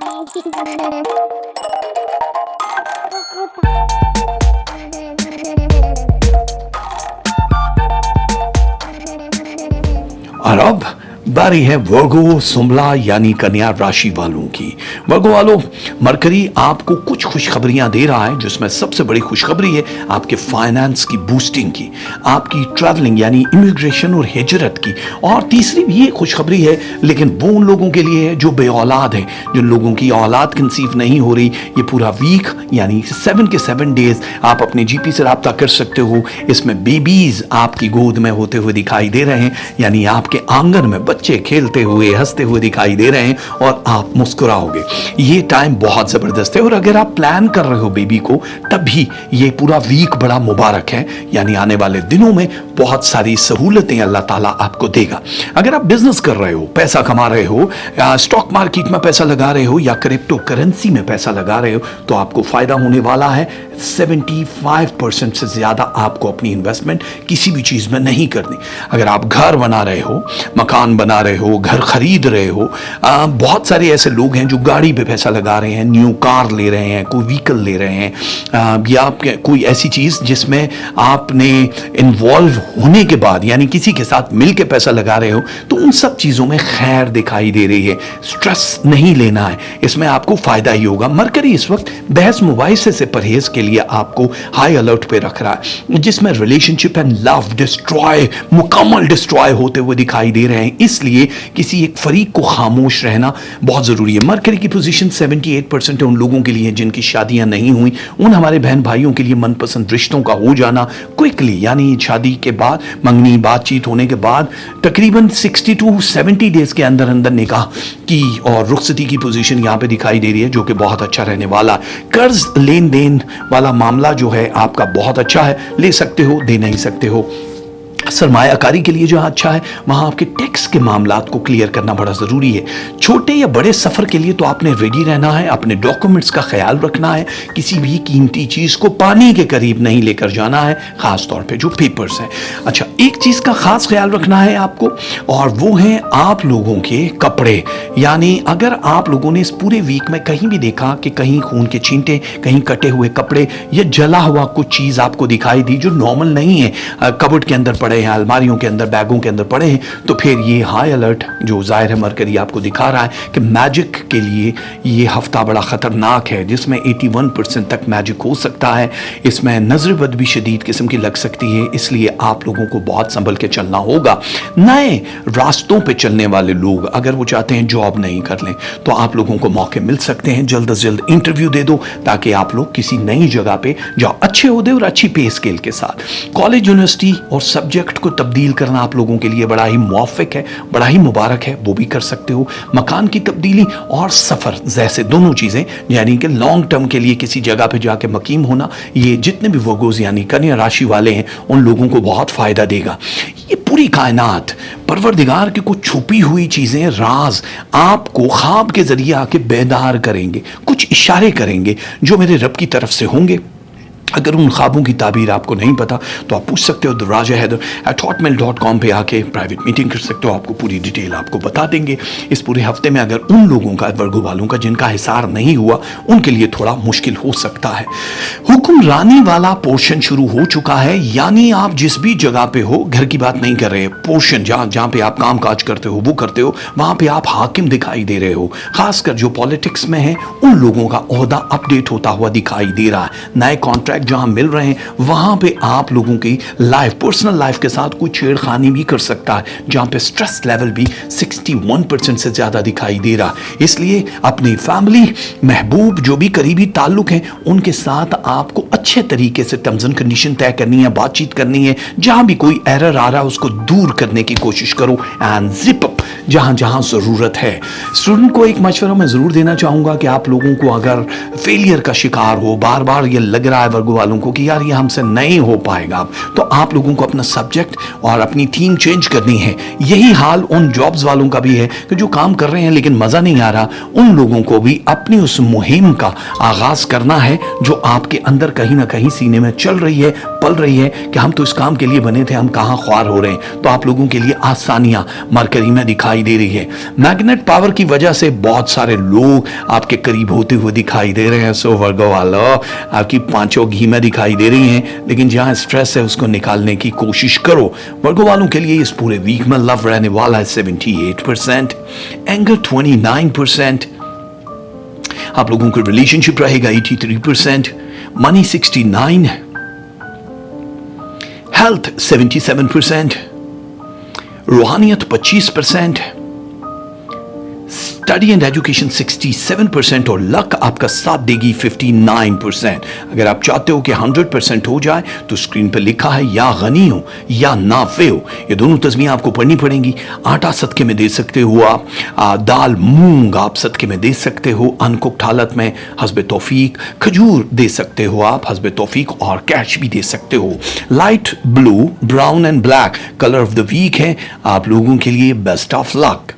और अब बारी है वर्गो सुमला यानी कन्या राशि वालों की। वर्गो वालों, मरकरी आपको कुछ खुशखबरियां दे रहा है, जिसमें सबसे बड़ी खुशखबरी है आपके फाइनेंस की बूस्टिंग की, आपकी ट्रैवलिंग यानी इमिग्रेशन और हिजरत की, और तीसरी भी ये खुशखबरी है लेकिन वो उन लोगों के लिए है जो बे औलाद है, जिन लोगों की औलाद कंसीव नहीं हो रही। ये पूरा वीक यानी 7 के 7 डेज आप अपने जीपी से रब्ता कर सकते हो। इसमें बेबीज आपकी गोद में होते हुए दिखाई दे रहे हैं, यानी आपके आंगन में बच्चे खेलते हुए हंसते हुए दिखाई दे रहे हैं और आप मुस्कुराओगे। ये टाइम बहुत जबरदस्त है, और अगर आप प्लान कर रहे हो बेबी को, तब भी ये पूरा वीक बड़ा मुबारक है, यानी आने वाले दिनों में बहुत सारी सहूलतें अल्लाह ताला आपको देगा। अगर आप बिजनेस कर रहे हो, पैसा कमा रहे हो, स्टॉक मार्केट में पैसा लगा रहे हो या क्रिप्टो करेंसी में पैसा लगा रहे हो, तो आपको फायदा होने वाला है। 75% से ज्यादा आपको अपनी इन्वेस्टमेंट किसी भी चीज में नहीं करनी। अगर आप घर बना रहे हो, मकान बना रहे हो, घर खरीद रहे हो, बहुत सारे ऐसे लोग हैं जो गाड़ी पे पैसा लगा रहे हैं, न्यू कार ले रहे हैं, कोई व्हीकल ले रहे हैं, या कोई ऐसी चीज जिसमें आपने इन्वॉल्व होने के बाद यानी किसी के साथ मिलकर पैसा लगा रहे हो, तो उन सब चीजों में खैर दिखाई दे रही है। स्ट्रेस नहीं लेना है, इसमें आपको फायदा ही होगा। मरकरी इस वक्त बहस मुबाहिसे से परहेज के लिए आपको हाई अलर्ट पे रख रहा है, जिसमें रिलेशनशिप एंड लव मुकम्मल डिस्ट्रॉय होते हुए दिखाई दे रहे हैं। इसलिए किसी एक फरीक को खामोश रहना बहुत जरूरी है। मरकरी की पोजीशन 78% है उन लोगों के लिए जिनकी शादियां नहीं हुई, उन हमारे बहन भाइयों के लिए मनपसंद रिश्तों का हो जाना क्विकली, यानी शादी के बाद मंगनी बातचीत होने के बाद तकरीबन 60 to 70 डेज के अंदर अंदर निकाह की और रुखसती की पोजीशन यहाँ पे दिखाई दे रही है, जो कि बहुत अच्छा रहने वाला। कर्ज लेन देन वाला मामला जो है आपका बहुत अच्छा है, ले सकते हो, दे नहीं सकते हो। सरमायाकारी के लिए जो अच्छा है, वहां आपके टैक्स के मामलात को क्लियर करना बड़ा जरूरी है। छोटे या बड़े सफर के लिए तो आपने रेडी रहना है, अपने डॉक्यूमेंट्स का ख्याल रखना है, किसी भी कीमती चीज को पानी के करीब नहीं लेकर जाना है, खास तौर पे जो पेपर्स हैं। अच्छा, एक चीज का खास ख्याल रखना है आपको, और वो है आप लोगों के कपड़े। यानी अगर आप लोगों ने इस पूरे वीक में कहीं भी देखा कि कहीं खून के छींटे, कहीं कटे हुए कपड़े या जला हुआ कुछ चीज आपको दिखाई दी जो नॉर्मल नहीं है, कबर्ड के अंदर पड़े हैं, अलमारियों के अंदर, बैगों के अंदर पड़े हैं, तो फिर ये हाई अलर्ट जो जाहिर है मरकरी आपको दिखा रहा है कि मैजिक के लिए ये हफ्ता बड़ा खतरनाक है, जिसमें 81% तक मैजिक हो सकता है। इसमें नजर बद भी शदीद किस्म की लग सकती है, इसलिए आप लोगों को बहुत संभल के चलना होगा। नए रास्तों पे चलने वाले लोग अगर वो चाहते हैं जॉब नहीं कर लें, तो आप लोगों को मौके मिल सकते हैं। जल्द से जल्द इंटरव्यू दे दो ताकि आप लोग किसी नई जगह पे जाओ, अच्छे ओहदे और अच्छी पे स्केल के साथ। कॉलेज, यूनिवर्सिटी और सब्जेक्ट को तब्दील करना आप लोगों के लिए बड़ा ही मुआफिक है, बड़ा ही मुबारक है, वो भी कर सकते हो। मकान की तब्दीली और सफर जैसे दोनों चीजें, यानी कि लॉन्ग टर्म के लिए किसी जगह पे जाके मकीम होना, ये जितने भी वर्गोज यानी कन्या राशि वाले हैं उन लोगों को बहुत फायदा देगा। ये पूरी कायनात, परवरदिगार की कुछ छुपी हुई चीजें, राज आपको ख्वाब के जरिए आके बेदार करेंगे, कुछ इशारे करेंगे जो मेरे रब की तरफ से होंगे। अगर उन ख्वाबों की ताबीर आपको नहीं पता तो आप पूछ सकते हो daraja_haider@hotmail.com पे आके प्राइवेट मीटिंग कर सकते हो, आपको पूरी डिटेल आपको बता देंगे। इस पूरे हफ्ते में अगर उन लोगों का, वर्गो वालों का जिनका हिसार नहीं हुआ, उनके लिए थोड़ा मुश्किल हो सकता है। हुक्मरानी वाला पोर्शन शुरू हो चुका है, यानी आप जिस भी जगह पे हो, घर की बात नहीं कर रहे, पोर्शन जहाँ पे आप काम काज करते हो वो करते हो, वहां पे आप हाकिम दिखाई दे रहे हो। खासकर जो पॉलिटिक्स में है उन लोगों का ओहदा अपडेट होता हुआ दिखाई दे रहा है। नए कॉन्ट्रैक्ट जहां मिल रहे हैं वहां पे आप लोगों की लाइफ, पर्सनल लाइफ के साथ कोई छेड़खानी भी कर सकता है, जहां पे स्ट्रेस लेवल भी 61% से ज्यादा दिखाई दे रहा। इसलिए अपनी फैमिली, महबूब, जो भी करीबी ताल्लुक हैं, उनके साथ आपको अच्छे तरीके से टर्म्स एंड कंडीशन तय करनी है, बातचीत करनी है। जहां भी कोई एरर आ रहा है उसको दूर करने की कोशिश करो एंड जिप अप जहां जहां जरूरत है। स्टूडेंट को एक मशवरा मैं जरूर देना चाहूंगा कि आप लोगों को अगर फेलियर का शिकार हो, बार बार ये लग रहा है वर्गो वालों को कि यार ये हमसे नहीं हो पाएगा, तो आप लोगों को अपना सब्जेक्ट और अपनी थीम चेंज करनी है। यही हाल उन जॉब्स वालों का भी है कि जो काम कर रहे हैं लेकिन मजा नहीं आ रहा, उन लोगों को भी अपनी उस मुहिम का आगाज करना है जो आपके अंदर कहीं ना कहीं सीने में चल रही है। पल रही है कि हम तो इस काम के लिए बने थे, हम कहाँ ख्वार हो रहे हैं। तो आप लोगों के लिए आसानियां मरकरी में दिखाई दे रही है। मैग्नेट पावर की वजह से बहुत सारे लोग आपके करीब होते हुए दिखाई दे रहे हैं। सो वर्गो वालों, आपकी पांचों घी में दिखाई दे रही हैं, लेकिन जहां स्ट्रेस है उसको निकालने की कोशिश करो। वर्गो वालों के लिए इस पूरे वीक में लव रहने वाला है 78%, एंगर 29%, आप लोगों का रिलेशनशिप रहेगा 83%, money 69%, health 77%, रूहानियत 25%, study and education 67% और लक आपका साथ देगी 59%। अगर आप चाहते हो कि 100% हो जाए तो स्क्रीन पर लिखा है या गनी हो या नाफे हो, ये दोनों तस्वीरें आपको पढ़नी पड़ेंगी। आटा सदके में दे सकते हो आप, दाल मूंग आप सदके में दे सकते हो अनकुक्ड हालत में हस्बे तौफीक, खजूर दे सकते हो आप हस्बे तौफीक, और कैश भी दे सकते हो। Light blue, brown and black colour of the week है आप लोगों के लिए। Best of luck.